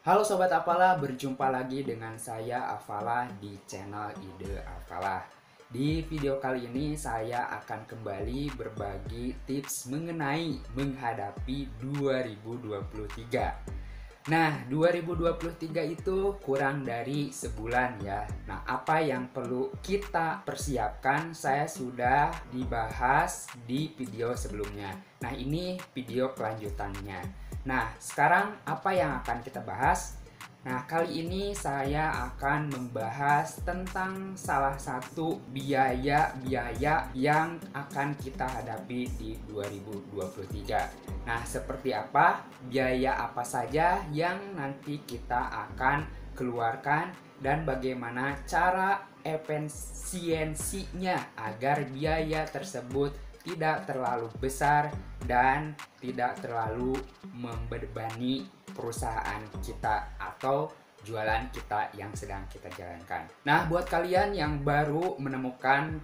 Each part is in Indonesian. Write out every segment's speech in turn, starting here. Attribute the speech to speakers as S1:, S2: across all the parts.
S1: Halo Sobat Apalah, berjumpa lagi dengan saya Apalah di channel Ide Apalah. Di video kali ini saya akan kembali berbagi tips mengenai menghadapi 2023. Nah, 2023 itu kurang dari sebulan ya. Nah, apa yang perlu kita persiapkan saya sudah dibahas di video sebelumnya. Nah, ini video kelanjutannya. Nah, sekarang apa yang akan kita bahas? Nah, kali ini saya akan membahas tentang salah satu biaya-biaya yang akan kita hadapi di 2023. Nah, seperti apa? Biaya apa saja yang nanti kita akan keluarkan dan bagaimana cara efisiensinya agar biaya tersebut tidak terlalu besar dan tidak terlalu membebani perusahaan kita atau jualan kita yang sedang kita jalankan. Nah, buat kalian yang baru menemukan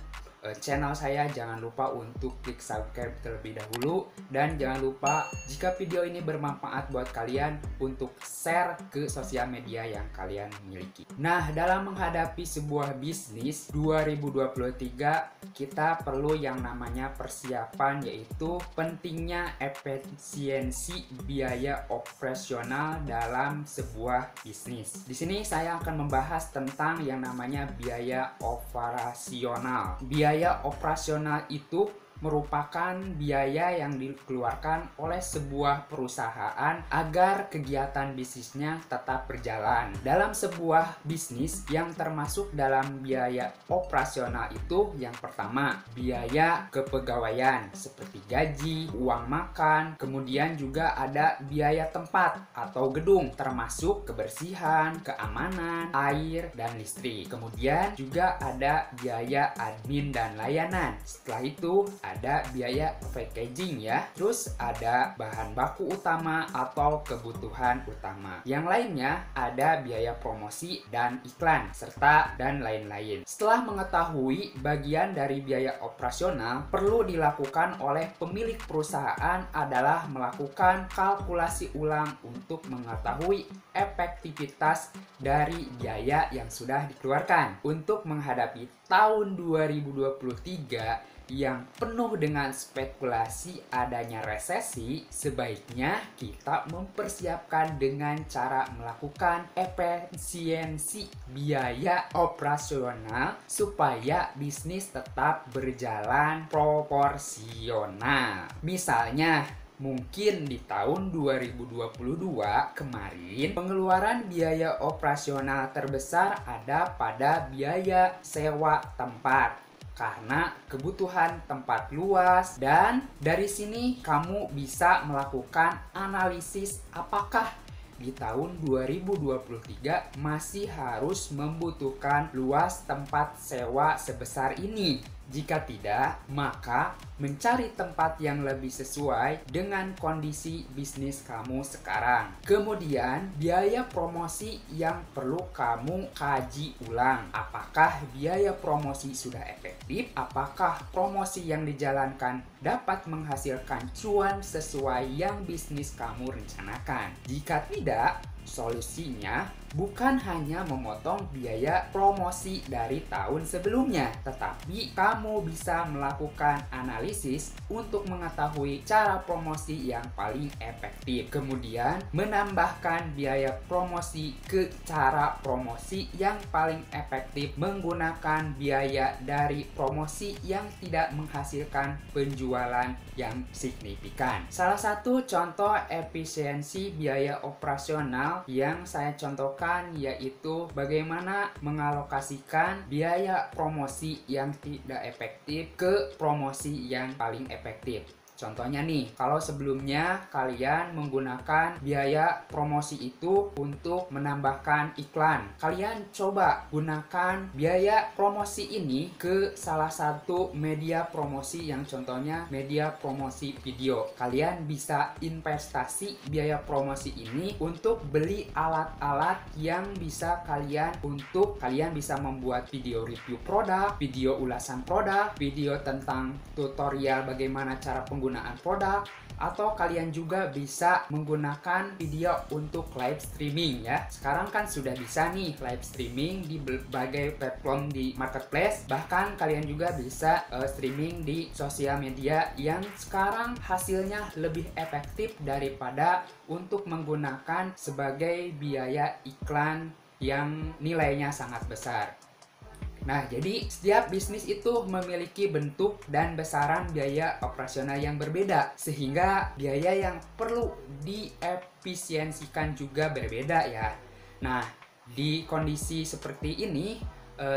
S1: channel saya, jangan lupa untuk klik subscribe terlebih dahulu, dan jangan lupa jika video ini bermanfaat buat kalian untuk share ke sosial media yang kalian miliki. Nah, dalam menghadapi sebuah bisnis 2023 kita perlu yang namanya persiapan, yaitu pentingnya efisiensi biaya operasional dalam sebuah bisnis. Di sini saya akan membahas tentang yang namanya biaya operasional. Biaya operasional itu merupakan biaya yang dikeluarkan oleh sebuah perusahaan agar kegiatan bisnisnya tetap berjalan. Dalam sebuah bisnis yang termasuk dalam biaya operasional itu, yang pertama biaya kepegawaian seperti gaji, uang makan, kemudian juga ada biaya tempat atau gedung termasuk kebersihan, keamanan, air, dan listrik. Kemudian juga ada biaya admin dan layanan. Setelah itu ada biaya packaging ya. Terus ada bahan baku utama atau kebutuhan utama. Yang lainnya ada biaya promosi dan iklan serta dan lain-lain. Setelah mengetahui bagian dari biaya operasional, perlu dilakukan oleh pemilik perusahaan adalah melakukan kalkulasi ulang untuk mengetahui efektivitas dari biaya yang sudah dikeluarkan. Untuk menghadapi tahun 2023 yang penuh dengan spekulasi adanya resesi, sebaiknya kita mempersiapkan dengan cara melakukan efisiensi biaya operasional supaya bisnis tetap berjalan proporsional. Misalnya, mungkin di tahun 2022 kemarin pengeluaran biaya operasional terbesar ada pada biaya sewa tempat karena kebutuhan tempat luas, dan dari sini kamu bisa melakukan analisis apakah di tahun 2023 masih harus membutuhkan luas tempat sewa sebesar ini. Jika tidak, maka mencari tempat yang lebih sesuai dengan kondisi bisnis kamu sekarang. Kemudian, biaya promosi yang perlu kamu kaji ulang. Apakah biaya promosi sudah efektif? Apakah promosi yang dijalankan dapat menghasilkan cuan sesuai yang bisnis kamu rencanakan? Jika tidak, solusinya bukan hanya memotong biaya promosi dari tahun sebelumnya, tetapi kamu bisa melakukan analisis untuk mengetahui cara promosi yang paling efektif. Kemudian menambahkan biaya promosi ke cara promosi yang paling efektif menggunakan biaya dari promosi yang tidak menghasilkan penjualan yang signifikan. Salah satu contoh efisiensi biaya operasional yang saya contohkan yaitu bagaimana mengalokasikan biaya promosi yang tidak efektif ke promosi yang paling efektif. Contohnya nih, kalau sebelumnya kalian menggunakan biaya promosi itu untuk menambahkan iklan, kalian coba gunakan biaya promosi ini ke salah satu media promosi yang contohnya media promosi video. Kalian bisa investasi biaya promosi ini untuk beli alat-alat yang bisa kalian bisa membuat video review produk, video ulasan produk, video tentang tutorial bagaimana cara penggunaan penggunaan produk, atau kalian juga bisa menggunakan video untuk live streaming ya. Sekarang kan sudah bisa nih live streaming di berbagai platform di marketplace. Bahkan kalian juga bisa streaming di sosial media yang sekarang hasilnya lebih efektif daripada untuk menggunakan sebagai biaya iklan yang nilainya sangat besar. Nah, jadi setiap bisnis itu memiliki bentuk dan besaran biaya operasional yang berbeda, sehingga biaya yang perlu diefisiensikan juga berbeda ya. Nah, di kondisi seperti ini,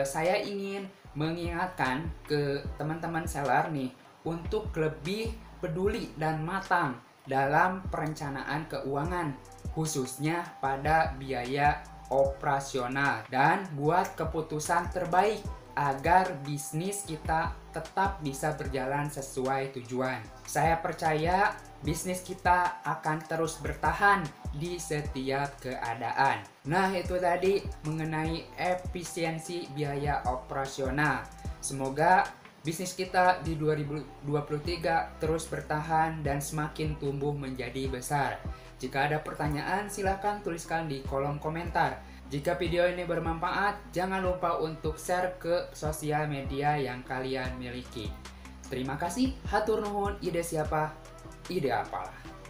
S1: saya ingin mengingatkan ke teman-teman seller nih untuk lebih peduli dan matang dalam perencanaan keuangan, khususnya pada biaya operasional, dan buat keputusan terbaik agar bisnis kita tetap bisa berjalan sesuai tujuan. Saya percaya bisnis kita akan terus bertahan di setiap keadaan. Nah, itu tadi mengenai efisiensi biaya operasional. Semoga bisnis kita di 2023 terus bertahan dan semakin tumbuh menjadi besar. Jika ada pertanyaan, silahkan tuliskan di kolom komentar. Jika video ini bermanfaat, jangan lupa untuk share ke sosial media yang kalian miliki. Terima kasih, hatur nuhun, ide siapa, ide apalah.